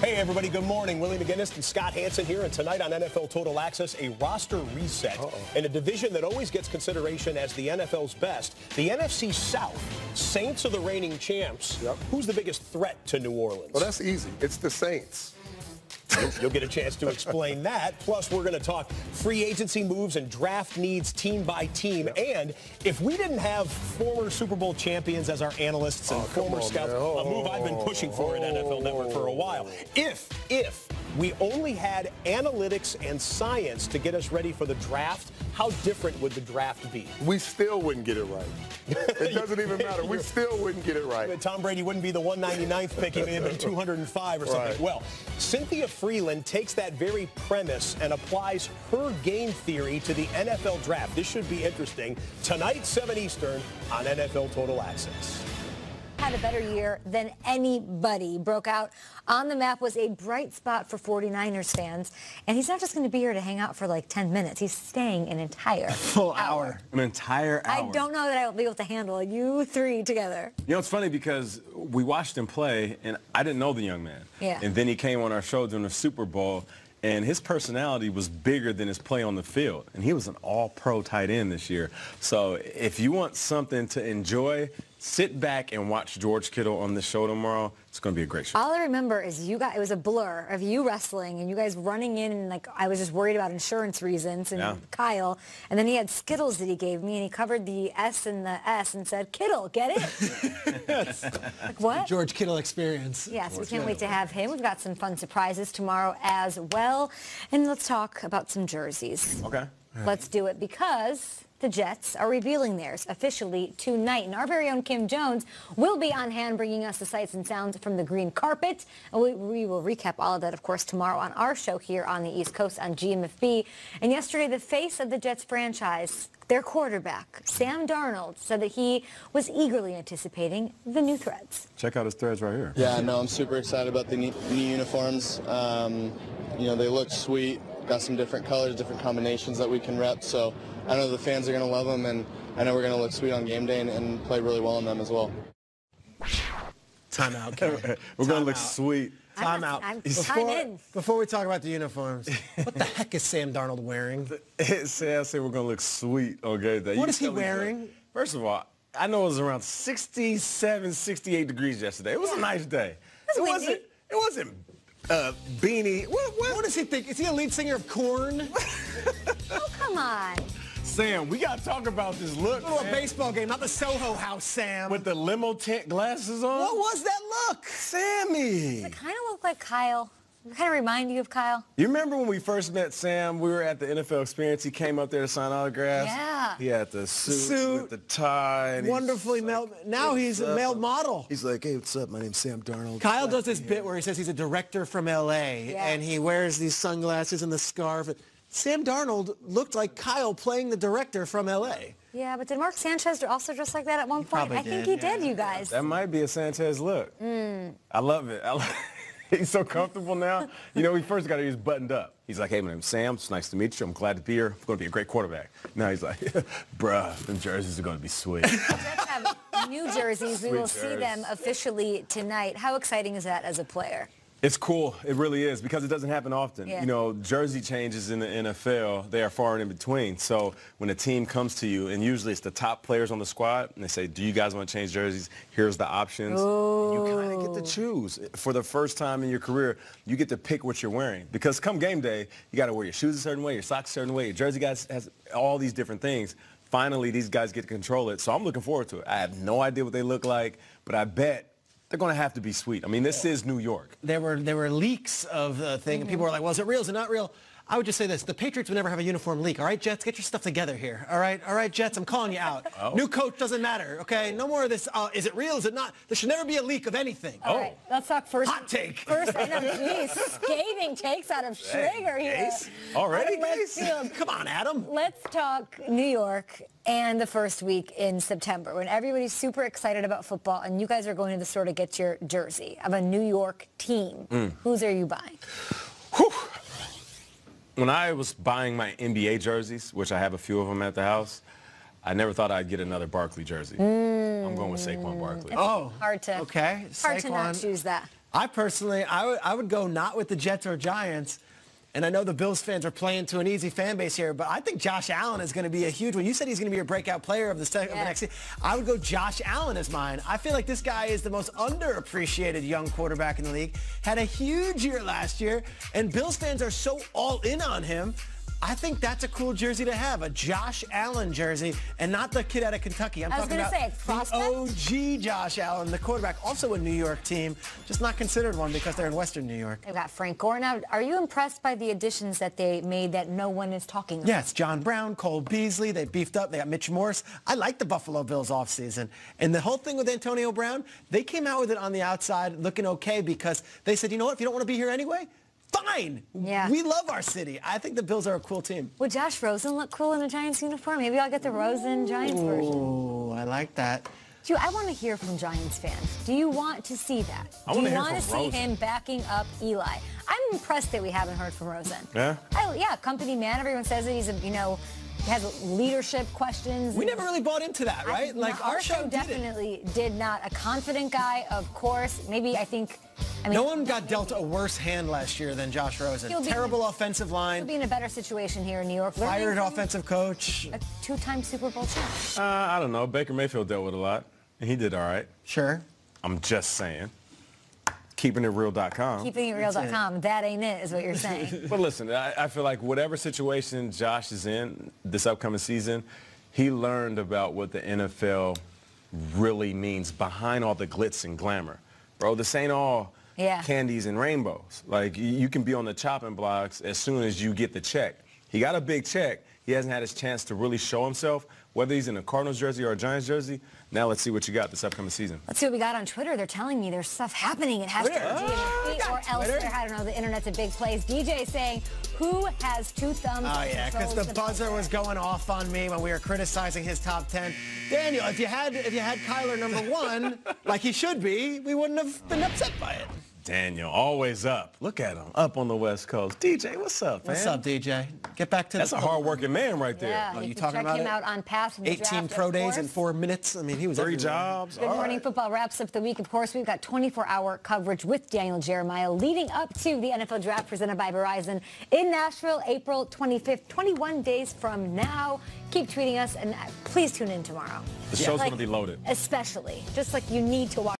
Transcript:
Hey, everybody, good morning. Willie McGinnis and Scott Hanson here, and tonight on NFL Total Access, a roster reset in a division that always gets consideration as the NFL's best. The NFC South, Saints are the reigning champs. Yep. Who's the biggest threat to New Orleans? Well, that's easy. It's the Saints. You'll get a chance to explain that. Plus, we're going to talk free agency moves and draft needs team by team. Yep. And if we didn't have former Super Bowl champions as our analysts and former scouts, a move I've been pushing for at NFL Network for a while. If we only had analytics and science to get us ready for the draft, how different would the draft be? We still wouldn't get it right. It doesn't even matter. We still wouldn't get it right. Tom Brady wouldn't be the 199th pick. He may have been 205 or something. Right. Well, Cynthia Freeland takes that very premise and applies her game theory to the NFL draft. This should be interesting. Tonight, 7 Eastern on NFL Total Access. Had a better year than anybody. Broke out on the map, was a bright spot for 49ers fans. And he's not just going to be here to hang out for like 10 minutes. He's staying an entire full hour. An entire hour. I don't know that I'll be able to handle you three together. You know, it's funny because we watched him play, and I didn't know the young man. Yeah. And then he came on our show during the Super Bowl, and his personality was bigger than his play on the field. And he was an all-pro tight end this year. So if you want something to enjoy, sit back and watch George Kittle on the show tomorrow. It's going to be a great show. All I remember is you guys, it was a blur of you wrestling and you guys running in, and like I was just worried about insurance reasons, and Kyle, and then he had Skittles that he gave me, and he covered the S and the S and said, Kittle, get it? Like, what? George Kittle experience. Yes, we can't wait to have him. We've got some fun surprises tomorrow as well. And let's talk about some jerseys. Okay. Let's do it because the Jets are revealing theirs officially tonight. And our very own Kim Jones will be on hand bringing us the sights and sounds from the green carpet. And we will recap all of that, of course, tomorrow on our show here on the East Coast on GMFB. And yesterday, the face of the Jets franchise, their quarterback, Sam Darnold, said that he was eagerly anticipating the new threads. Check out his threads right here. Yeah, no, I'm super excited about the new uniforms. You know, they look sweet. Got some different colors, different combinations that we can rep. So I know the fans are going to love them, and I know we're going to look sweet on game day and play really well in them as well. Time out. We're going to look sweet. Time out. I'm in. Before we talk about the uniforms, what the heck is Sam Darnold wearing? Sam said we're going to look sweet on game day. What is he wearing? First of all, I know it was around 67, 68 degrees yesterday. It was a nice day. It wasn't beanie. What does he think? Is he a lead singer of Korn? Oh, come on. Sam, we got to talk about this look. A baseball game, not the Soho House, Sam. With the limo tent glasses on. What was that look? Sammy. It kind of looked like Kyle. It kind of remind you of Kyle. You remember when we first met Sam? We were at the NFL Experience. He came up there to sign autographs. Yeah. He had the suit with the tie. And wonderfully mailed. Now he's a male model. He's like, hey, what's up? My name's Sam Darnold. Kyle does this bit where he says he's a director from L.A. and he wears these sunglasses and the scarf. Sam Darnold looked like Kyle playing the director from L.A. Yeah, but did Mark Sanchez also dress like that at one point? I think he did, you guys. That might be a Sanchez look. I love it. He's so comfortable now. You know, he first got here, he was buttoned up. He's like, hey, my name's Sam. It's nice to meet you. I'm glad to be here. I'm going to be a great quarterback. Now he's like, bruh, them jerseys are going to be sweet. The Jets have new jerseys. We will see them officially tonight. How exciting is that as a player? It's cool. It really is, because it doesn't happen often. Yeah. You know, jersey changes in the NFL, they are far and in between. So when a team comes to you, and usually it's the top players on the squad, and they say, do you guys want to change jerseys? Here's the options. Ooh. You kind of get to choose. For the first time in your career, you get to pick what you're wearing. Because come game day, you got to wear your shoes a certain way, your socks a certain way, your jersey guys has all these different things. Finally, these guys get to control it. So I'm looking forward to it. I have no idea what they look like, but I bet they're going to have to be sweet. I mean, this is New York. There were leaks of the thing, and people were like, well, is it real? Is it not real? I would just say this. The Patriots would never have a uniform leak. All right, Jets, get your stuff together here. All right, Jets, I'm calling you out. New coach doesn't matter, okay? No more of this, is it real, is it not? There should never be a leak of anything. All right, let's talk first. Hot take. First, I know, geez, scathing takes out of Schrager here. Already, Come on, Adam. Let's talk New York and the first week in September when everybody's super excited about football and you guys are going to the store to get your jersey of a New York team. Whose are you buying? Whew. When I was buying my NBA jerseys, which I have a few of them at the house, I never thought I'd get another Barkley jersey. I'm going with Saquon Barkley. Hard to not choose that. I personally, I would go not with the Jets or Giants. And I know the Bills fans are playing to an easy fan base here, but I think Josh Allen is going to be a huge one. You said he's going to be a breakout player of the next season. I would go Josh Allen as mine. I feel like this guy is the most underappreciated young quarterback in the league. Had a huge year last year, and Bills fans are so all in on him. I think that's a cool jersey to have, a Josh Allen jersey, and not the kid out of Kentucky. I'm talking about the OG Josh Allen, the quarterback, also a New York team, just not considered one because they're in Western New York. They've got Frank Gore. Now, are you impressed by the additions that they made that no one is talking about? Yes, John Brown, Cole Beasley, they beefed up. They got Mitch Morse. I like the Buffalo Bills offseason. And the whole thing with Antonio Brown, they came out with it on the outside looking okay because they said, you know what, if you don't want to be here anyway, fine. Yeah. We love our city. I think the Bills are a cool team. Would Josh Rosen look cool in a Giants uniform? Maybe I'll get the Rosen Giants version. Oh, I like that. I want to hear from Giants fans. Do you want to see that? Do you want to see him backing up Eli? I'm impressed that we haven't heard from Rosen. Yeah? Yeah, company man. Everyone says that he's he has leadership questions. We never really bought into that, right? Our show definitely did not. A confident guy, of course. Maybe no one got dealt a worse hand last year than Josh Rosen. Terrible offensive line. He'll be in a better situation here in New York. Fired offensive coach. A two-time Super Bowl champ. I don't know. Baker Mayfield dealt with a lot, and he did all right. Sure. I'm just saying. KeepingItReal.com. KeepingItReal.com. That ain't it, is what you're saying. But listen, I feel like whatever situation Josh is in this upcoming season, he learned about what the NFL really means behind all the glitz and glamour. Bro, this ain't all candies and rainbows. Like, you can be on the chopping blocks as soon as you get the check. He got a big check. He hasn't had his chance to really show himself, whether he's in a Cardinals jersey or a Giants jersey. Now let's see what you got this upcoming season. Let's see what we got on Twitter. They're telling me there's stuff happening. It has to be or elsewhere. I don't know. The internet's a big place. DJ saying, who has two thumbs? Oh, yeah, because the buzzer was going off on me when we were criticizing his top 10. Daniel, if you had Kyler #1, like he should be, we wouldn't have been upset by it. Daniel, always up. Look at him, up on the West Coast. DJ, what's up, man? What's up, DJ? Get back to That's a hard-working man right there. Yeah, you talking about check him out on Pass from the 18 draft, pro days in 4 minutes. I mean, he was 3 everywhere. jobs. Good Morning Football wraps up the week. Of course, we've got 24-hour coverage with Daniel Jeremiah leading up to the NFL Draft presented by Verizon in Nashville, April 25th, 21 days from now. Keep tweeting us, and please tune in tomorrow. The show's going to be loaded. Especially. Just like you need to watch.